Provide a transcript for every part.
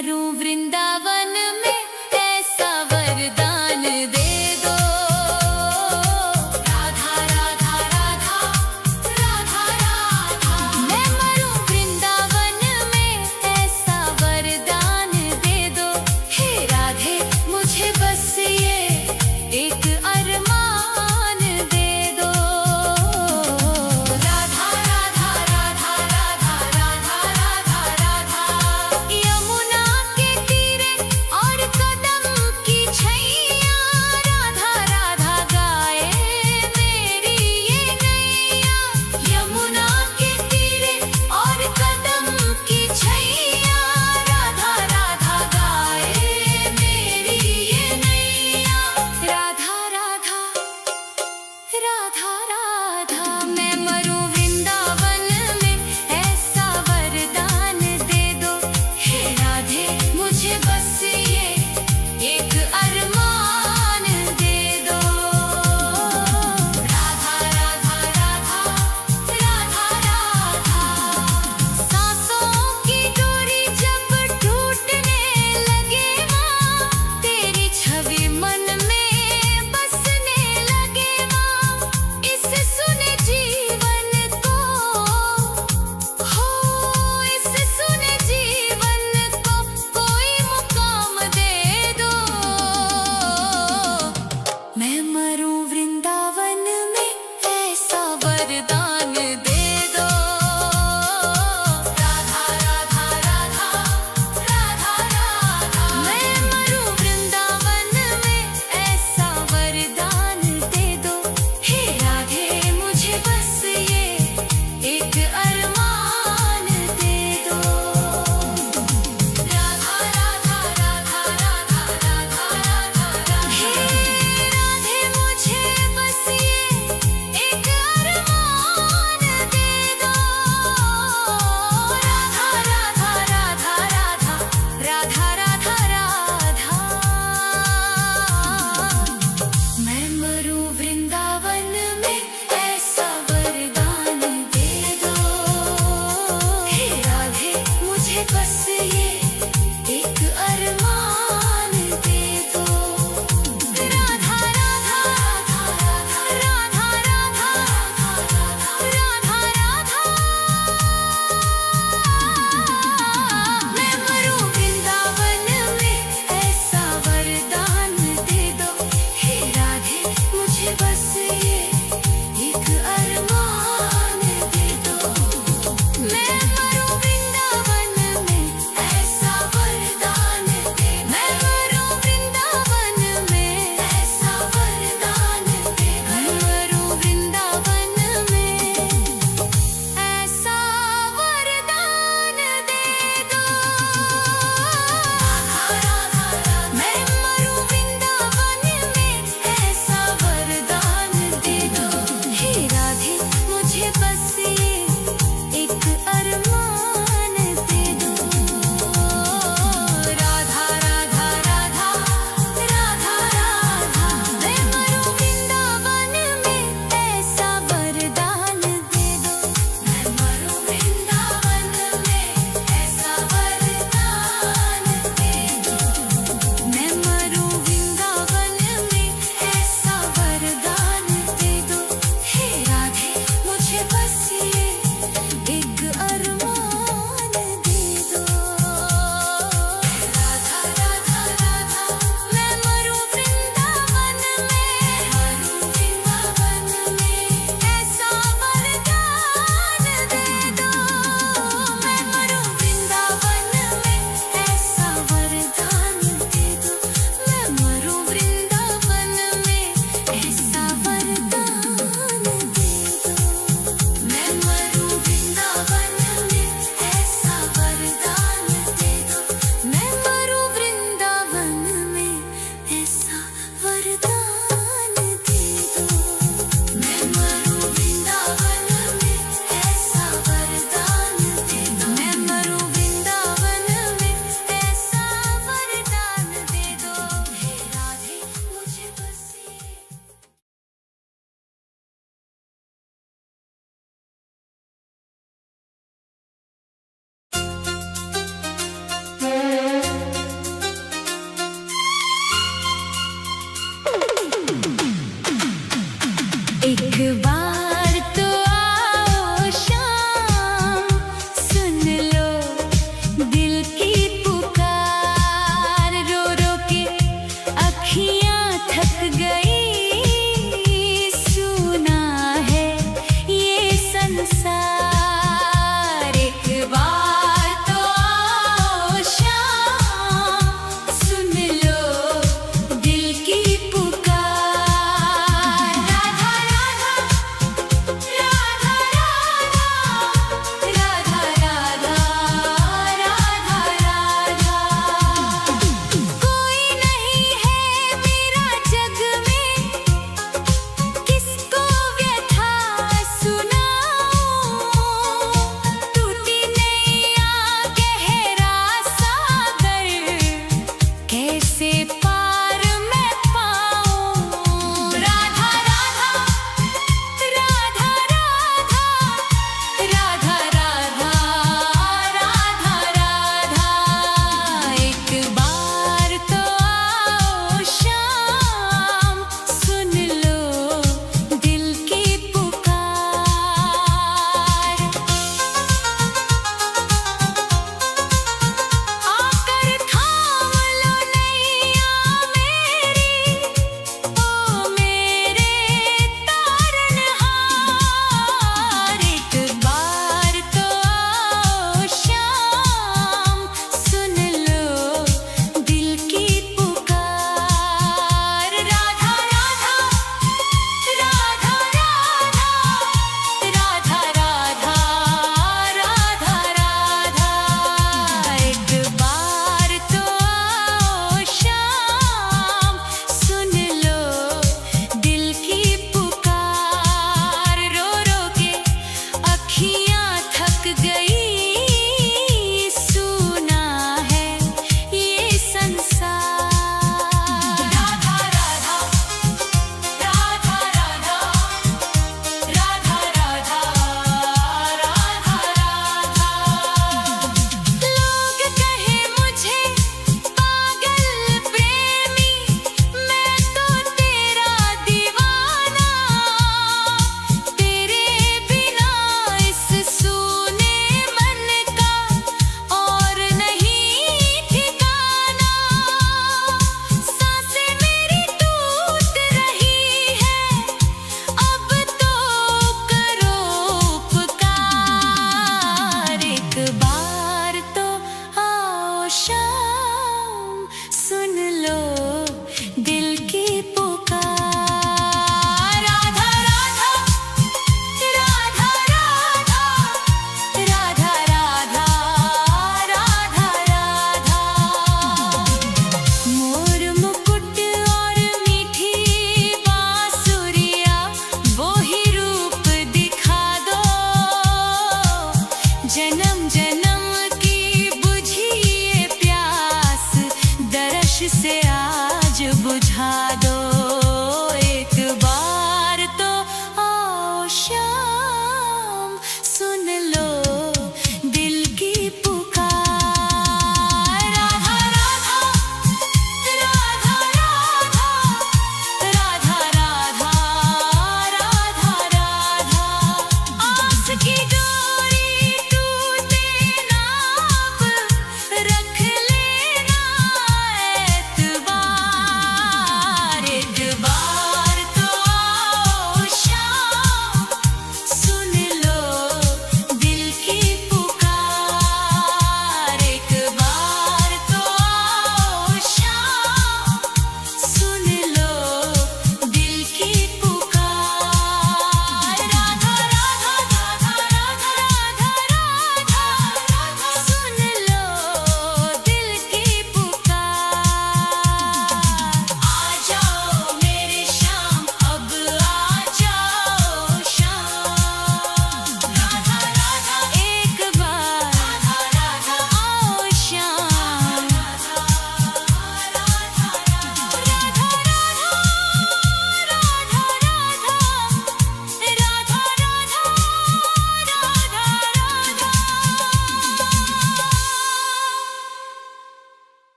मरूं वृंदावन में ऐसा वरदान दे दो। राधा राधा राधा राधा राधा, मैं मरूं वृंदावन में ऐसा वरदान दे दो। हे राधे मुझे बस ये एक अरमान दे दो। राधा राधा राधा राधा राधा राधा राधा, यमुना के तीरे और कदम की छैया, राधा राधा गाए मेरी ये नैया। यमुना के तीरे और कदम की छैया, राधा राधा गाए मेरी ये नैया। राधा राधा राधा राधा, मैं मरूं वृंदावन में ऐसा वरदान दे दो। हे राधे मुझे बस ये एक अरमान दे दो। राधा राधा राधा राधा राधा, सांसों की डोरी जब टूटने लगे माँ, तेरी छवि मन में बसने लगे माँ। इस सुने जीवन को हो, इस सुने जीवन को कोई मुकाम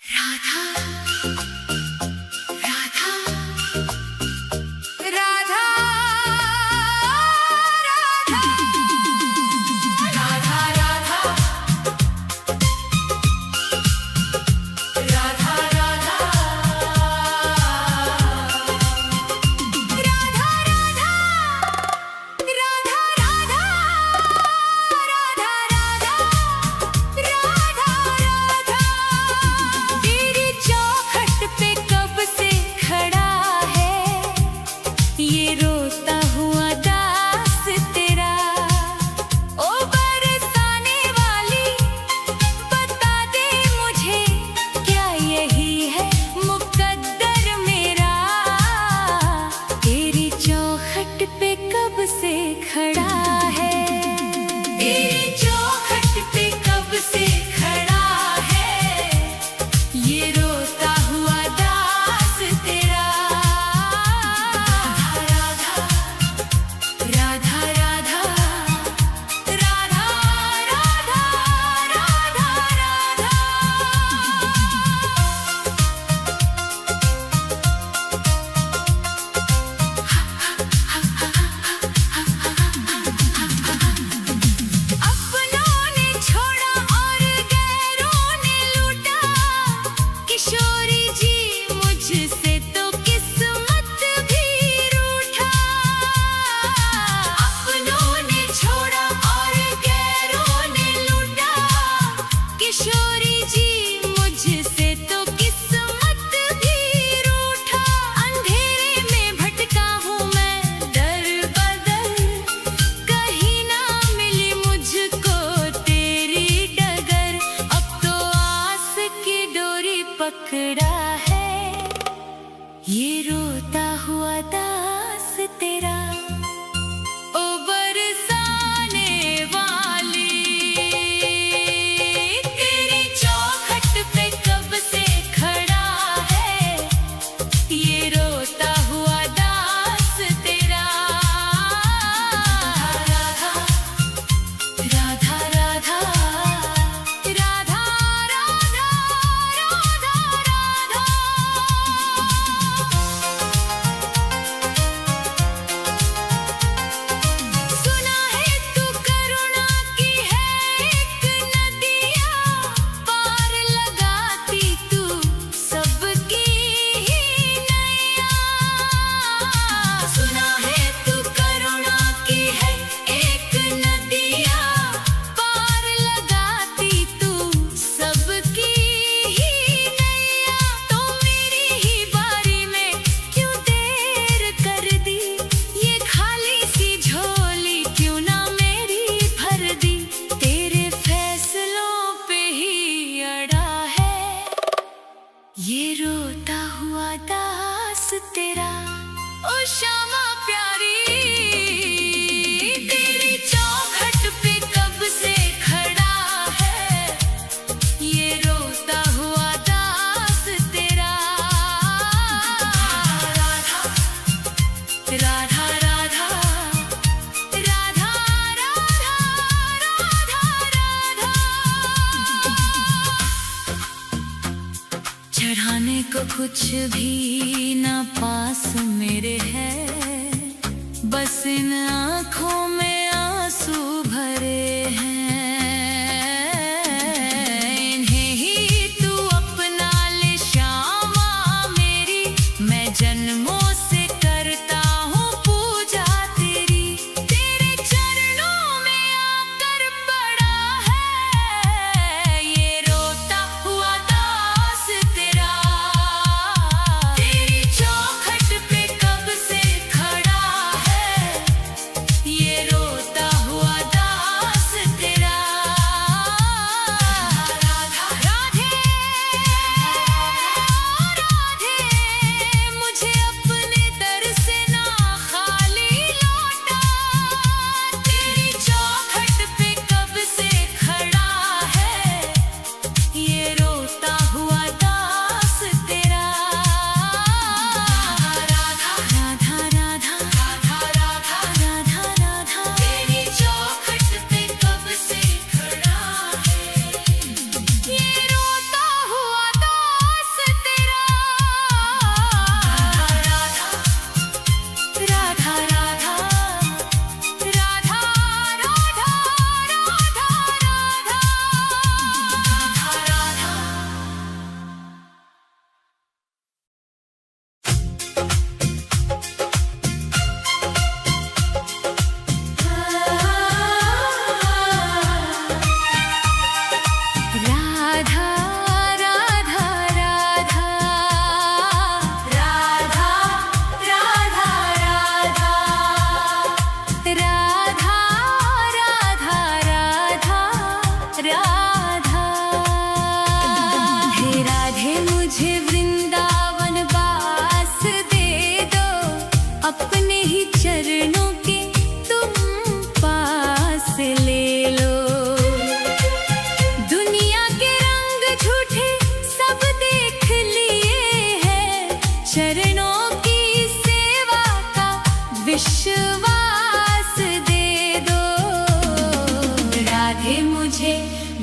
राधा राधा राधा राधा राधा राधा राधा तेरी चौखट पे कब से खड़ा है ये रोता हुआ दास तेरा। ओ बरसाने वाली बता दे मुझे क्या यही है मुकद्दर मेरा। तेरी चौखट पे कब से खड़ा है तेरी चौखट पे कब से खड़ा है ये रोता हुआ दास तेरा। राधा राधा राधा राधा राधा राधा राधा। अपनों ने छोड़ा और गैरों ने लूटा किशोरी जी मुझसे तो किस्मत भी रूठा। अपनों ने छोड़ा और गैरों ने लूटा किशोरी जी मुझसे तो किस्मत भी रूठा। अंधेरे में भटका हूँ मैं दर बदर कहीं ना मिली मुझको तेरी डगर। अब तो आस की डोरी पकड़ा है ये रोता हुआ दास तेरा। ओ बरसाने वाली तेरी चौखट पे कब से खड़ा है ये रोता हुआ दास तेरा। राधा राधा राधा राधा राधा राधा सुना है तू करुणा की है एक नदिया पार लगाती तू सबकी ही नैया। सुना है तू करुणा की है एक नदिया पार लगाती तू सबकी ही नैया। तो मेरी ही बारी में क्यों देर कर दी ये खाली सी झोली क्यों ना मेरी भर दी। तेरे फैसलों पे ही अड़ा है ये रोता हुआ दास तेरा। ओ श्यामा प्यारी तेरी चौखट पे कब से खड़ा है ये रोता हुआ दास तेरा। राधा राधा राधा राधा राधा राधा। चढ़ाने को कुछ भी ना पास मेरे है बस इन आँखों में आंसू भरे हैं। इन्हें ही तू अपना ले श्यामा मेरी मैं जन्मों से करता हूँ पूजा तेरी। तेरे चरणों में आकर पड़ा है ये रोता हुआ दास तेरा। तेरी चौखट पे कब से खड़ा है ये रोता हुआ दास तेरा।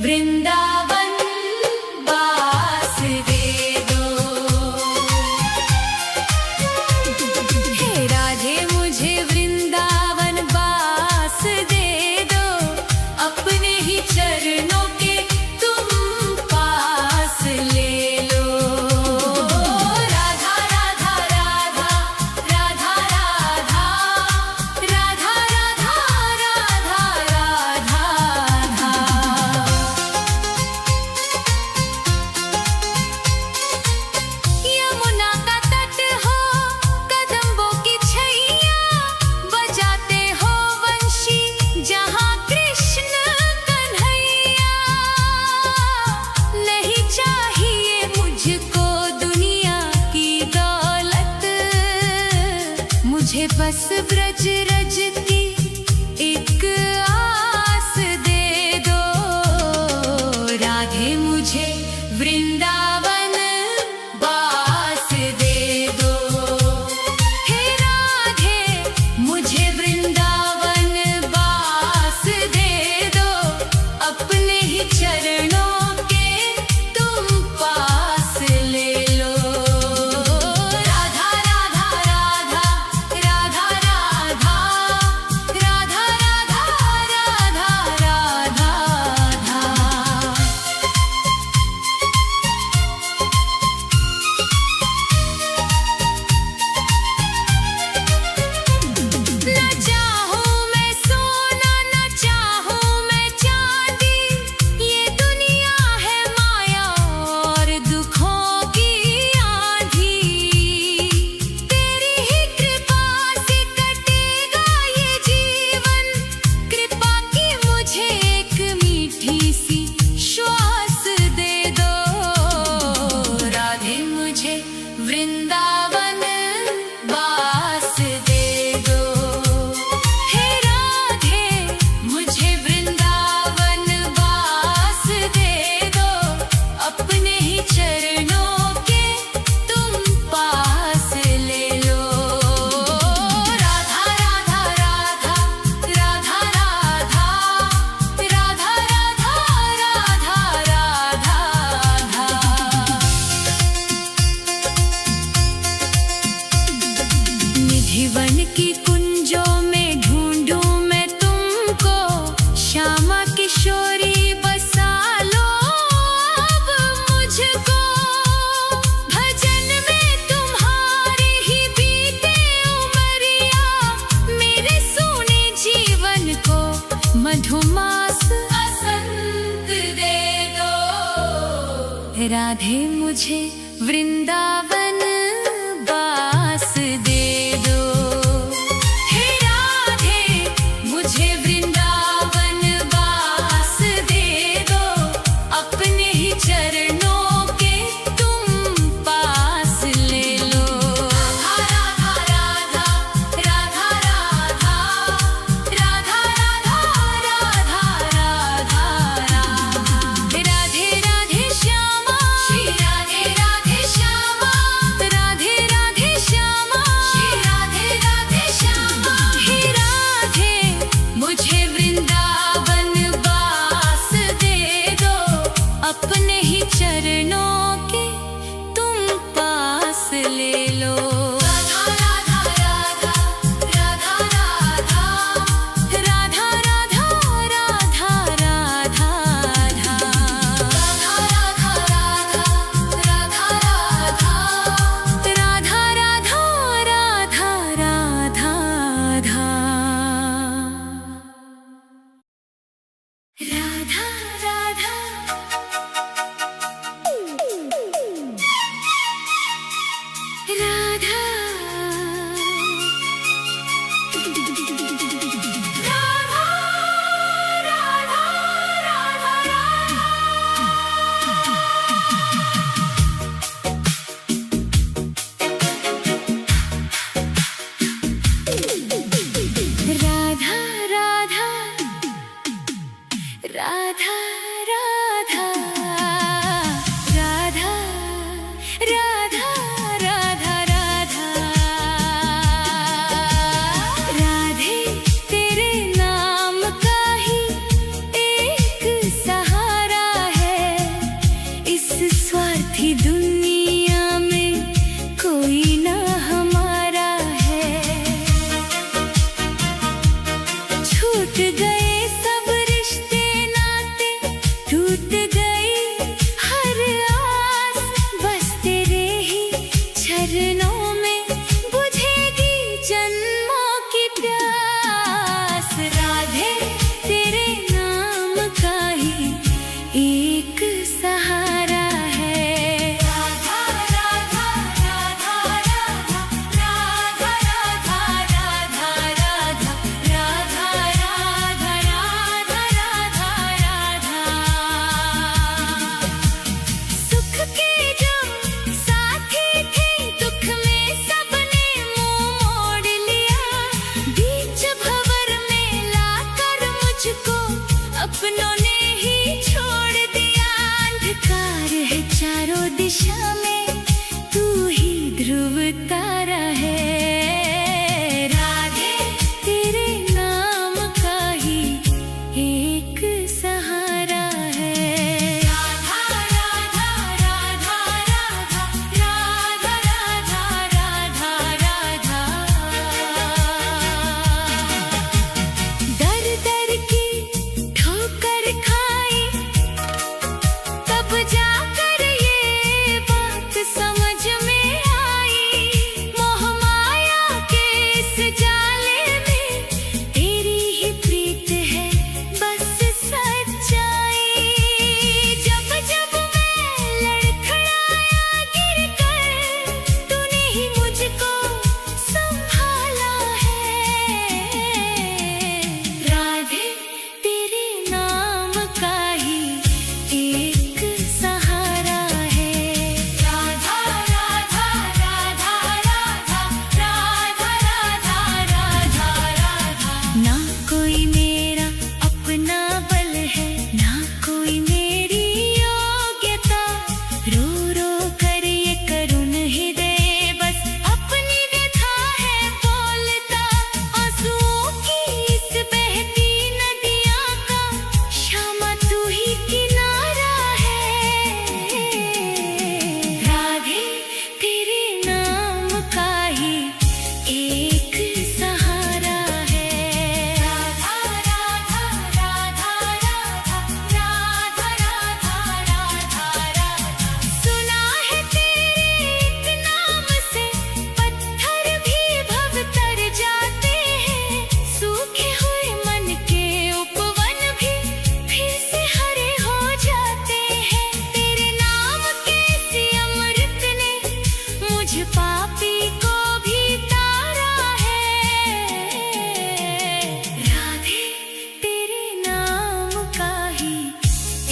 वृंदावन वास दे दो। हे राधे मुझे वृंदावन वास दे दो, अपने ही चरणों के तुम पास ले लो। राधा राधा राधा राधा राधा राधा राधा राधा राधा राधा। यमुना का तट हो, कदम्बों की छैया, बजाते हो वंशी जहाँ कृष्ण कन्हैया। नहीं चाहिए मुझको दुनिया की दौलत, मुझे बस ब्रज रज की एक आस दे दो। राधे मुझे वृंदावन वास दे दो। हे राधे मुझे वृंदावन वास दे दो, अपने ही चरणों के तुम पास ले लो। राधा राधा राधा राधा राधा राधा राधा राधा राधा राधा। न चाहूं मैं सोना, न चाहूं मैं चांदी, ये दुनिया है माया और दुखों की आंधी। तेरी ही कृपा से कटेगा ये जीवन, कृपा की मुझे एक मीठी सी श्वास दे दो। राधे मुझे वृंदावन वास दे दो। हे राधे मुझे वृंदावन वास दे दो, अपने ही चरणों के तुम पास ले लो। राधा राधा राधा राधा राधा राधा राधा राधा राधा राधा। निधिवन की कुंजों में ढूंढूं मैं तुमको, श्यामा किशोरी बसा लो अब मुझको। भजन में तुम्हारे ही बीते उमरिया, मेरे सोने जीवन को मधुमास बसंत दे दो। राधे मुझे वृंदावन वास दे दो। हे राधे मुझे वृंदावन वास दे दो, अपने ही चरणों के तुम पास ले लो। राधा राधा राधा राधा राधा राधा राधा राधा राधा। राधे राधे श्यामा, श्री राधे राधे श्यामा, तब जाकर ये बात समझ में आई, मोह माया के इस जाले में तेरी ही प्रीत है बस सच्चाई। जब जब मैं लड़खड़ाया गिरकर, तूने ही मुझको संभाला है। राधे तेरे नाम का ही एक सहारा है। राधा राधा राधा राधा राधा राधा राधा राधा। ना कोई मेरा अपना बल है, ना कोई मेरी योग्यता, रो रो कर ये करुण हृदय बस अपनी व्यथा है बोलता। आंसुओं की इस बहती नदियाँ का श्यामा तू ही किनारा है। राधे तेरे नाम का ही एक सहारा है। राधा राधा राधा राधा राधा राधा राधा राधा। सुना है तेरे एक नाम से पत्थर भी भवतर जाते हैं, सूखे हुए मन के उपवन भी फिर से हरे हो जाते हैं। तेरे नाम के इसी अमृत ने मुझ पापी को भी तारा है। राधे तेरे नाम का ही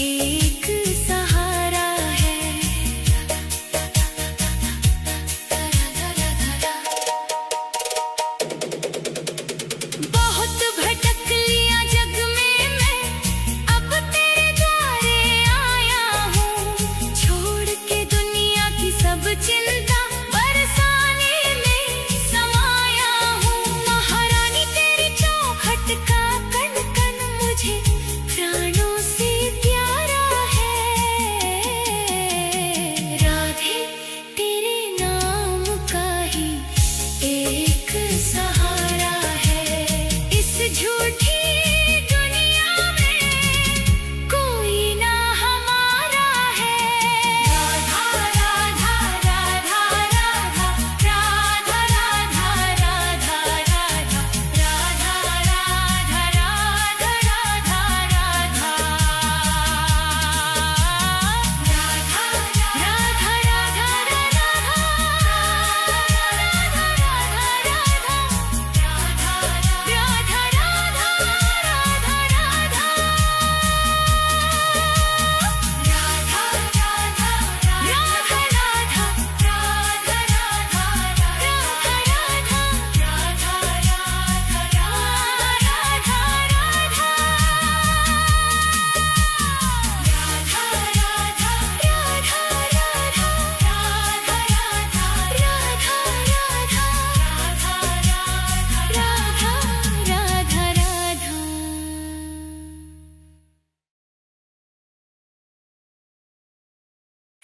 एक सहारा है। बहुत भटक लिया जग में मैं, अब तेरे द्वारे आया हूँ। छोड़ के दुनिया की सब चिंता बरसाने में समाया हूँ। महारानी तेरी चौखट का कण कण मुझे प्राणों से प्यारा है। राधे तेरे नाम का ही एक सहारा है। इस झूठी दुनिया में कोई ना हमारा है। राधा राधा राधा राधा राधा राधा राधा राधा राधा राधा राधा राधा राधा।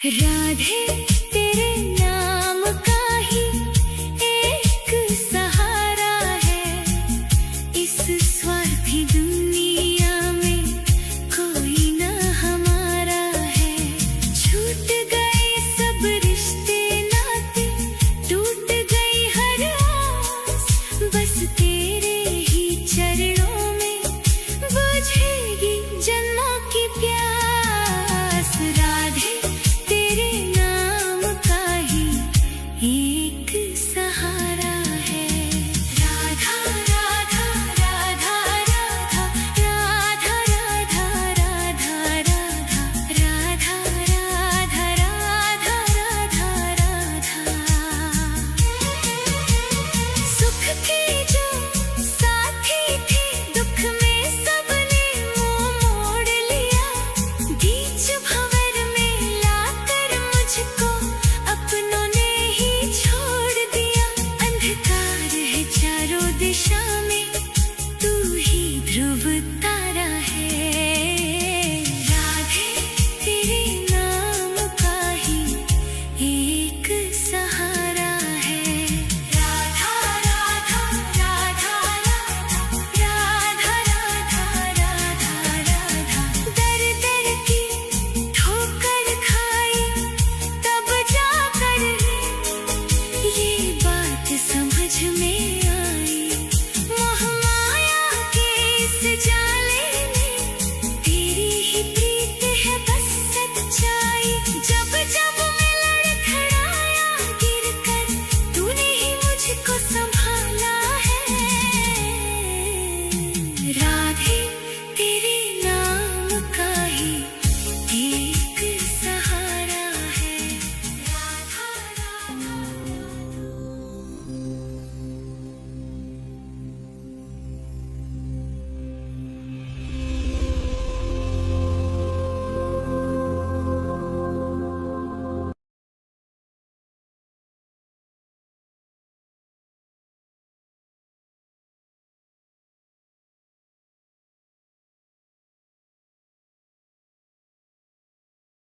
राधे